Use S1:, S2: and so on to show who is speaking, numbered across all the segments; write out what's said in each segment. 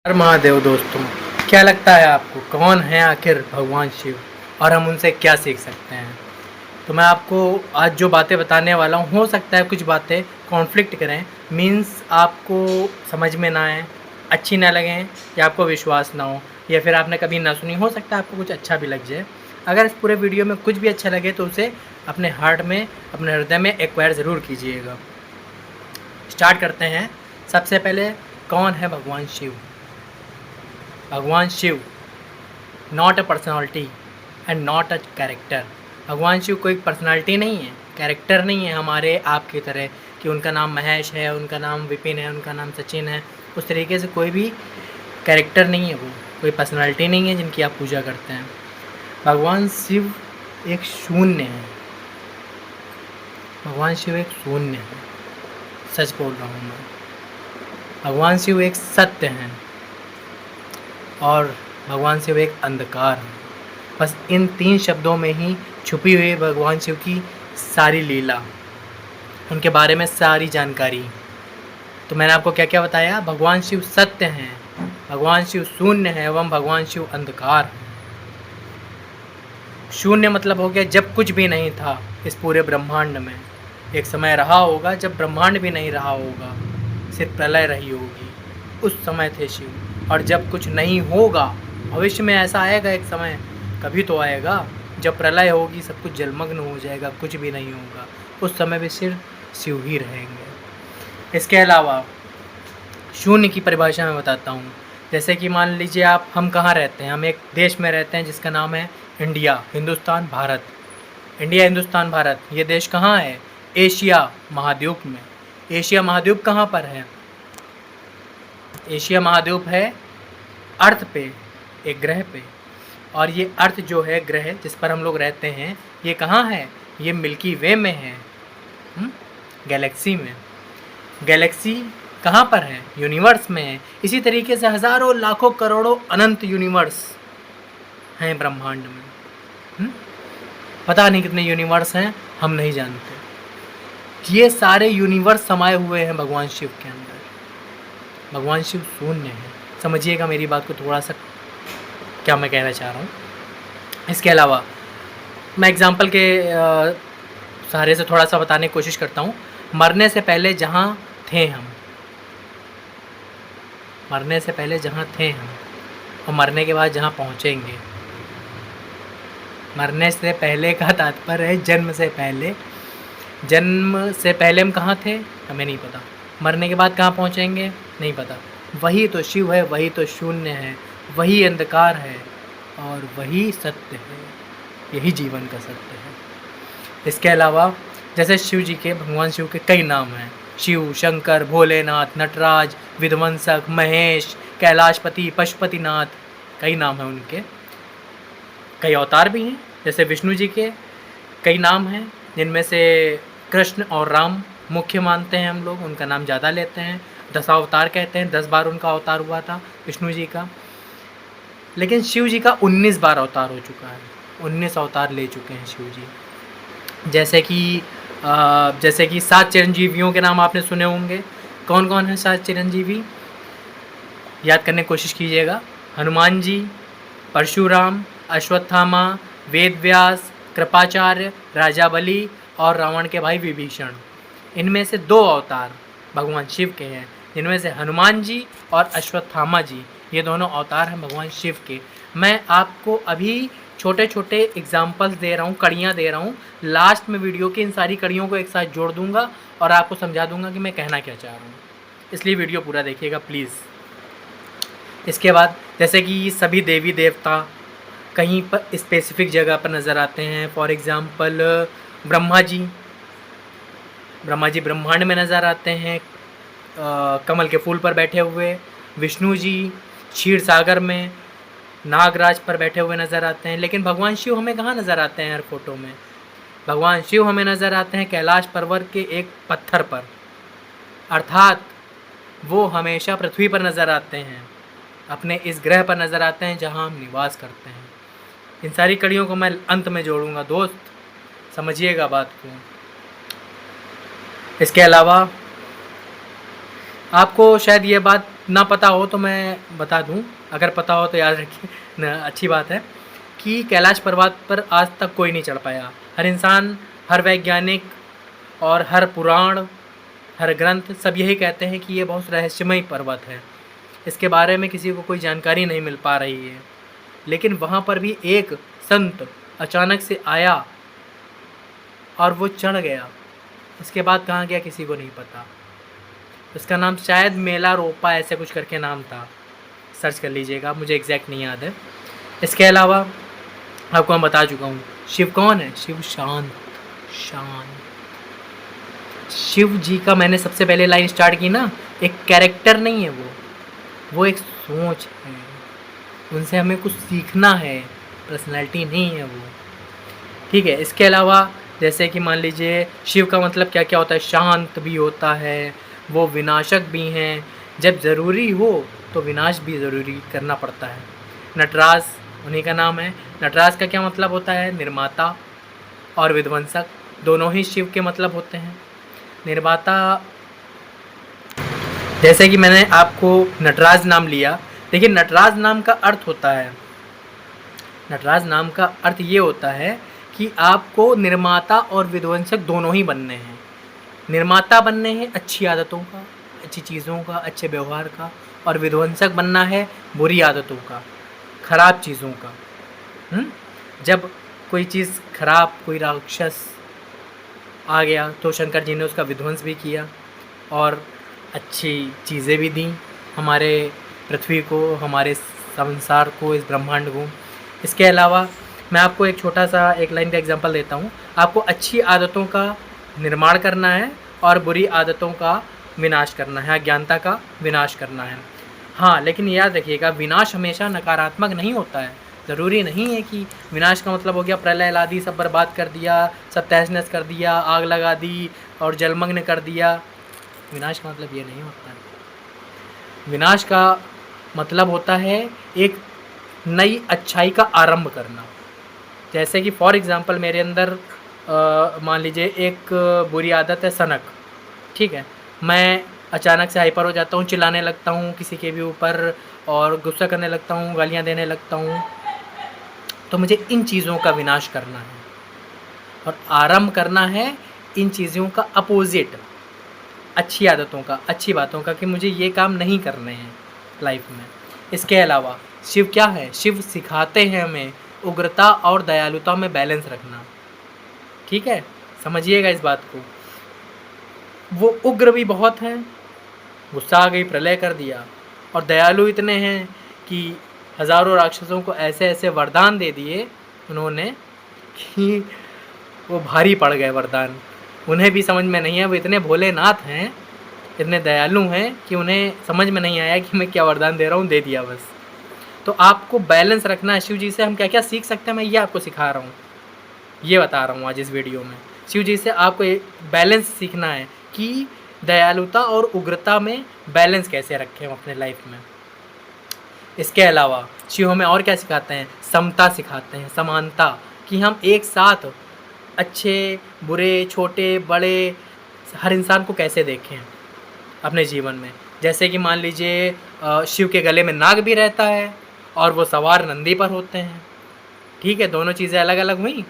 S1: हर महादेव दोस्तों, क्या लगता है आपको कौन है आखिर भगवान शिव और हम उनसे क्या सीख सकते हैं? तो मैं आपको आज जो बातें बताने वाला हूँ, हो सकता है कुछ बातें कॉन्फ्लिक्ट करें, मीन्स आपको समझ में ना आए, अच्छी ना लगें या आपको विश्वास ना हो या फिर आपने कभी ना सुनी। हो सकता है आपको कुछ अच्छा भी लग जाए। अगर इस पूरे वीडियो में कुछ भी अच्छा लगे तो उसे अपने हार्ट में, अपने हृदय में एक्वायर ज़रूर कीजिएगा। स्टार्ट करते हैं। सबसे पहले, कौन है भगवान शिव? भगवान Shiv not a personality and not a character. भगवान शिव कोई पर्सनालिटी नहीं है, कैरेक्टर नहीं है हमारे आपकी तरह कि उनका नाम महेश है, उनका नाम विपिन है, उनका नाम सचिन है। उस तरीके से कोई भी कैरेक्टर नहीं है, वो कोई पर्सनालिटी नहीं है जिनकी आप पूजा करते हैं। भगवान शिव एक शून्य है। भगवान शिव एक शून्य है, सच बोल रहा हूँ मैं। भगवान शिव एक सत्य हैं और भगवान शिव एक अंधकार है। बस इन 3 शब्दों में ही छुपी हुई है भगवान शिव की सारी लीला, उनके बारे में सारी जानकारी। तो मैंने आपको क्या क्या बताया? भगवान शिव सत्य हैं, भगवान शिव शून्य है एवं भगवान शिव अंधकार है। शून्य मतलब हो गया जब कुछ भी नहीं था इस पूरे ब्रह्मांड में। एक समय रहा होगा जब ब्रह्मांड भी नहीं रहा होगा, सिर्फ प्रलय रही होगी, उस समय थे शिव। और जब कुछ नहीं होगा, भविष्य में ऐसा आएगा एक समय, कभी तो आएगा जब प्रलय होगी, सब कुछ जलमग्न हो जाएगा, कुछ भी नहीं होगा, उस समय भी सिर्फ शिव ही रहेंगे। इसके अलावा शून्य की परिभाषा मैं बताता हूँ। जैसे कि मान लीजिए हम कहाँ रहते हैं? हम एक देश में रहते हैं जिसका नाम है इंडिया, हिंदुस्तान, भारत। इंडिया, हिंदुस्तान, भारत, ये देश कहाँ है? एशिया महाद्वीप में। एशिया महाद्वीप कहाँ पर है? एशिया महाद्वीप है अर्थ पे, एक ग्रह पे। और ये अर्थ जो है, ग्रह जिस पर हम लोग रहते हैं, ये कहाँ है? ये मिल्की वे में है, गैलेक्सी में। गैलेक्सी कहाँ पर है? यूनिवर्स में है। इसी तरीके से हज़ारों लाखों करोड़ों अनंत यूनिवर्स हैं ब्रह्मांड में। पता नहीं कितने यूनिवर्स हैं, हम नहीं जानते। ये सारे यूनिवर्स समाये हुए हैं भगवान शिव के अंदर। भगवान शिव शून्य है, समझिएगा मेरी बात को थोड़ा सा, क्या मैं कहना चाह रहा हूँ। इसके अलावा मैं एग्जाम्पल के सहारे से थोड़ा सा बताने की कोशिश करता हूँ। मरने से पहले जहाँ थे हम, मरने से पहले जहाँ थे हम, और मरने के बाद जहाँ पहुँचेंगे। मरने से पहले का तात्पर्य है जन्म से पहले। जन्म से पहले हम कहाँ थे, हमें नहीं पता। मरने के बाद कहाँ पहुँचेंगे, नहीं पता। वही तो शिव है, वही तो शून्य है, वही अंधकार है और वही सत्य है। यही जीवन का सत्य है। इसके अलावा जैसे शिव जी के, भगवान शिव के कई नाम हैं। शिव, शंकर, भोलेनाथ, नटराज, विध्वंसक, महेश, कैलाशपति, पशुपतिनाथ, कई नाम हैं उनके। कई अवतार भी हैं। जैसे विष्णु जी के कई नाम हैं, जिनमें से कृष्ण और राम मुख्य मानते हैं हम लोग, उनका नाम ज़्यादा लेते हैं। 10 अवतार कहते हैं, 10 बार उनका अवतार हुआ था विष्णु जी का। लेकिन शिव जी का 19 बार अवतार हो चुका है, 19 अवतार ले चुके हैं शिव जी। जैसे कि 7 चिरंजीवियों के नाम आपने सुने होंगे। कौन कौन है 7 चिरंजीवी? याद करने की कोशिश कीजिएगा। हनुमान जी, परशुराम, अश्वत्थामा, वेदव्यास, कृपाचार्य, राजा बलि और रावण के भाई विभीषण। इनमें से 2 अवतार भगवान शिव के हैं, जिनमें से हनुमान जी और अश्वत्थामा जी, ये दोनों अवतार हैं भगवान शिव के। मैं आपको अभी छोटे छोटे एग्जाम्पल्स दे रहा हूँ, कड़ियाँ दे रहा हूँ। लास्ट में वीडियो की इन सारी कड़ियों को एक साथ जोड़ दूँगा और आपको समझा दूँगा कि मैं कहना क्या चाह रहा हूँ, इसलिए वीडियो पूरा देखिएगा प्लीज़। इसके बाद जैसे कि सभी देवी देवता कहीं पर स्पेसिफिक जगह पर नज़र आते हैं। फॉर एग्ज़ाम्पल ब्रह्मा जी ब्रह्मांड में नज़र आते हैं, कमल के फूल पर बैठे हुए। विष्णु जी क्षीर सागर में नागराज पर बैठे हुए नज़र आते हैं। लेकिन भगवान शिव हमें कहाँ नज़र आते हैं हर फोटो में? भगवान शिव हमें नज़र आते हैं कैलाश पर्वत के एक पत्थर पर, अर्थात वो हमेशा पृथ्वी पर नज़र आते हैं, अपने इस ग्रह पर नज़र आते हैं जहाँ हम निवास करते हैं। इन सारी कड़ियों को मैं अंत में जोड़ूंगा दोस्त, समझिएगा बात को। इसके अलावा आपको शायद ये बात ना पता हो तो मैं बता दूं, अगर पता हो तो याद रखिए न, अच्छी बात है कि कैलाश पर्वत पर आज तक कोई नहीं चढ़ पाया। हर इंसान, हर वैज्ञानिक और हर पुराण, हर ग्रंथ सब यही कहते हैं कि ये बहुत रहस्यमय पर्वत है, इसके बारे में किसी को कोई जानकारी नहीं मिल पा रही है। लेकिन वहाँ पर भी एक संत अचानक से आया और वो चढ़ गया, उसके बाद कहाँ गया किसी को नहीं पता। उसका नाम शायद मेला रोपा ऐसे कुछ करके नाम था, सर्च कर लीजिएगा, मुझे एग्जैक्ट नहीं याद है। इसके अलावा आपको मैं बता चुका हूँ शिव कौन है। शिव शांत, शांत। शिव जी का मैंने सबसे पहले लाइन स्टार्ट की ना, एक कैरेक्टर नहीं है वो एक सोच है, उनसे हमें कुछ सीखना है, पर्सनैलिटी नहीं है वो, ठीक है। इसके अलावा जैसे कि मान लीजिए शिव का मतलब क्या क्या होता है, शांत भी होता है, वो विनाशक भी हैं, जब ज़रूरी हो तो विनाश भी ज़रूरी करना पड़ता है। नटराज उन्हीं का नाम है। नटराज का क्या मतलब होता है, निर्माता और विध्वंसक, दोनों ही शिव के मतलब होते हैं। निर्माता, जैसे कि मैंने आपको नटराज नाम लिया, देखिए नटराज नाम का अर्थ होता है, नटराज नाम का अर्थ ये होता है कि आपको निर्माता और विध्वंसक दोनों ही बनने हैं। निर्माता बनने हैं अच्छी आदतों का, अच्छी चीज़ों का, अच्छे व्यवहार का, और विध्वंसक बनना है बुरी आदतों का, खराब चीज़ों का। जब कोई चीज़ खराब, कोई राक्षस आ गया तो शंकर जी ने उसका विध्वंस भी किया और अच्छी चीज़ें भी दी हमारे पृथ्वी को, हमारे संसार को, इस ब्रह्मांड को। इसके अलावा मैं आपको एक छोटा सा एक लाइन का एग्जांपल देता हूँ। आपको अच्छी आदतों का निर्माण करना है और बुरी आदतों का विनाश करना है, अज्ञानता का विनाश करना है। हाँ, लेकिन याद रखिएगा विनाश हमेशा नकारात्मक नहीं होता है। ज़रूरी नहीं है कि विनाश का मतलब हो गया प्रलय ला दी, सब बर्बाद कर दिया, सब तहस नहस कर दिया, आग लगा दी और जलमग्न कर दिया। विनाश का मतलब ये नहीं होता है। विनाश का मतलब होता है एक नई अच्छाई का आरंभ करना। जैसे कि फॉर एग्ज़ाम्पल मेरे अंदर मान लीजिए एक बुरी आदत है सनक, ठीक है। मैं अचानक से हाइपर हो जाता हूँ, चिल्लाने लगता हूँ किसी के भी ऊपर और गुस्सा करने लगता हूँ, गालियाँ देने लगता हूँ। तो मुझे इन चीज़ों का विनाश करना है और आरंभ करना है इन चीज़ों का अपोजिट, अच्छी आदतों का, अच्छी बातों का, कि मुझे ये काम नहीं करने हैं लाइफ में। इसके अलावा शिव क्या है, शिव सिखाते हैं हमें उग्रता और दयालुता में बैलेंस रखना, ठीक है, समझिएगा इस बात को। वो उग्र भी बहुत हैं, गुस्सा आ गई प्रलय कर दिया, और दयालु इतने हैं कि हज़ारों राक्षसों को ऐसे ऐसे वरदान दे दिए उन्होंने कि वो भारी पड़ गए वरदान, उन्हें भी समझ में नहीं है। वो इतने भोलेनाथ हैं, इतने दयालु हैं कि उन्हें समझ में नहीं आया कि मैं क्या वरदान दे रहा हूँ, दे दिया बस। तो आपको बैलेंस रखना है। शिव जी से हम क्या क्या सीख सकते हैं, मैं ये आपको सिखा रहा हूँ, ये बता रहा हूँ आज इस वीडियो में। शिव जी से आपको बैलेंस सीखना है कि दयालुता और उग्रता में बैलेंस कैसे रखें हम अपने लाइफ में। इसके अलावा शिव हमें और क्या सिखाते हैं, समता सिखाते हैं, समानता, कि हम एक साथ अच्छे बुरे, छोटे बड़े, हर इंसान को कैसे देखें अपने जीवन में। जैसे कि मान लीजिए शिव के गले में नाग भी रहता है और वो सवार नंदी पर होते हैं, ठीक है, दोनों चीज़ें अलग अलग हुई,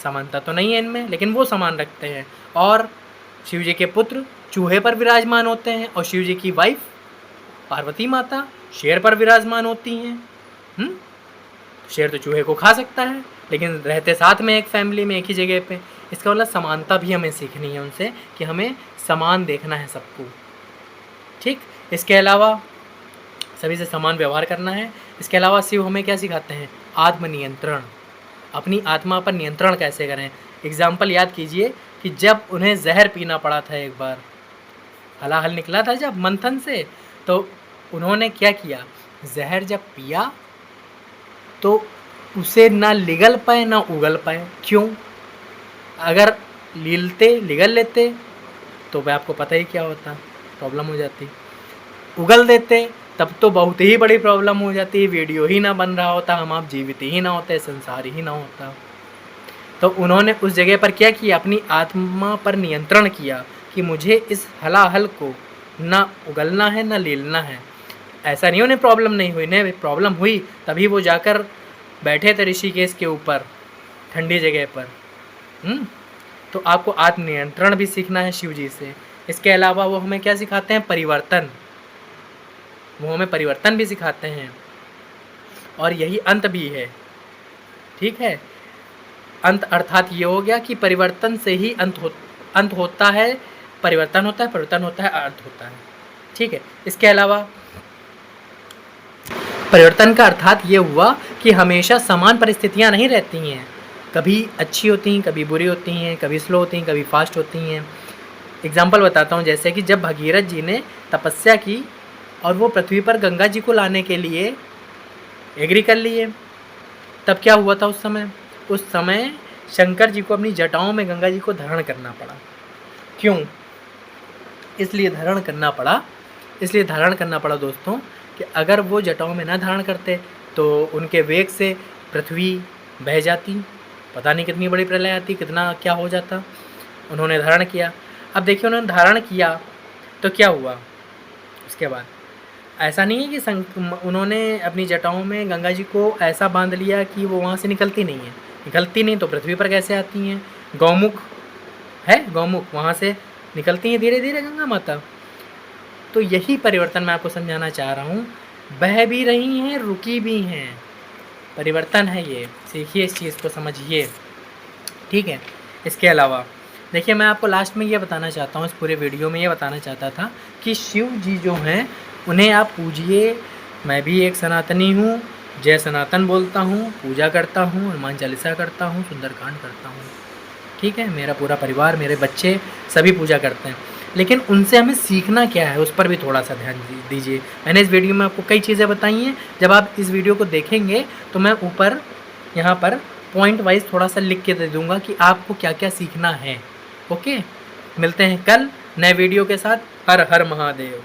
S1: समानता तो नहीं है इनमें, लेकिन वो समान रखते हैं। और शिव जी के पुत्र चूहे पर विराजमान होते हैं और शिव जी की वाइफ पार्वती माता शेर पर विराजमान होती हैं। शेर तो चूहे को खा सकता है, लेकिन रहते साथ में एक फैमिली में, एक ही जगह पे। इसका मतलब समानता भी हमें सीखनी है उनसे, कि हमें समान देखना है सबको, ठीक। इसके अलावा सभी से समान व्यवहार करना है। इसके अलावा शिव हमें क्या सिखाते हैं, आत्मनियंत्रण, अपनी आत्मा पर नियंत्रण कैसे करें। एग्जाम्पल याद कीजिए कि जब उन्हें जहर पीना पड़ा था, एक बार हलाहल निकला था जब मंथन से, तो उन्होंने क्या किया, जहर जब पिया तो उसे ना लिगल पाए ना उगल पाए। क्यों? अगर लिगल लेते तो वह आपको पता ही क्या होता, प्रॉब्लम हो जाती। उगल देते तब तो बहुत ही बड़ी प्रॉब्लम हो जाती, वीडियो ही ना बन रहा होता, हम आप जीवित ही ना होते, संसार ही ना होता। तो उन्होंने उस जगह पर क्या किया, अपनी आत्मा पर नियंत्रण किया कि मुझे इस हलाहल को ना उगलना है ना लीलना है। ऐसा नहीं उन्हें प्रॉब्लम नहीं हुई, नहीं प्रॉब्लम हुई, तभी वो जाकर बैठे थे ऋषिकेश के ऊपर ठंडी जगह पर। तो आपको आत्मनियंत्रण भी सीखना है शिव जी से। इसके अलावा वो हमें क्या सिखाते हैं? परिवर्तन। वो हमें परिवर्तन भी सिखाते हैं और यही अंत भी है। ठीक है, अंत अर्थात ये हो गया कि परिवर्तन से ही अंत होता है, परिवर्तन होता है, परिवर्तन होता है, अंत होता है। ठीक है, इसके अलावा परिवर्तन का अर्थात ये हुआ कि हमेशा समान परिस्थितियाँ नहीं रहती हैं, कभी अच्छी होती हैं, कभी बुरी होती हैं, कभी स्लो होती हैं, कभी फास्ट होती हैं। एग्जाम्पल बताता हूँ, जैसे कि जब भगीरथ जी ने तपस्या की और वो पृथ्वी पर गंगा जी को लाने के लिए एग्री कर लिए, तब क्या हुआ था उस समय शंकर जी को अपनी जटाओं में गंगा जी को धारण करना पड़ा। क्यों इसलिए धारण करना पड़ा दोस्तों कि अगर वो जटाओं में ना धारण करते तो उनके वेग से पृथ्वी बह जाती, पता नहीं कितनी बड़ी प्रलय आती, कितना क्या हो जाता। उन्होंने धारण किया। अब देखिए, उन्होंने धारण किया तो क्या हुआ उसके बाद? ऐसा नहीं है कि उन्होंने अपनी जटाओं में गंगा जी को ऐसा बांध लिया कि वो वहाँ से निकलती नहीं तो पृथ्वी पर कैसे आती हैं? गौमुख है, गौमुख वहाँ से निकलती हैं धीरे धीरे गंगा माता। तो यही परिवर्तन मैं आपको समझाना चाह रहा हूँ। बह भी रही हैं, रुकी भी हैं, परिवर्तन है ये। सीखिए, इस चीज़ को समझिए। ठीक है, इसके अलावा देखिए, मैं आपको लास्ट में ये बताना चाहता हूँ, इस पूरे वीडियो में ये बताना चाहता था कि शिव जी जो हैं उन्हें आप पूजिए। मैं भी एक सनातनी हूँ, जय सनातन बोलता हूँ, पूजा करता हूँ, हनुमान चालीसा करता हूँ, सुंदरकांड करता हूँ। ठीक है, मेरा पूरा परिवार, मेरे बच्चे सभी पूजा करते हैं। लेकिन उनसे हमें सीखना क्या है, उस पर भी थोड़ा सा ध्यान दीजिए। मैंने इस वीडियो में आपको कई चीज़ें बताई हैं। जब आप इस वीडियो को देखेंगे तो मैं ऊपर यहाँ पर पॉइंट वाइज थोड़ा सा लिख के दे दूँगा कि आपको क्या क्या सीखना है। ओके, मिलते हैं कल नए वीडियो के साथ। हर हर महादेव।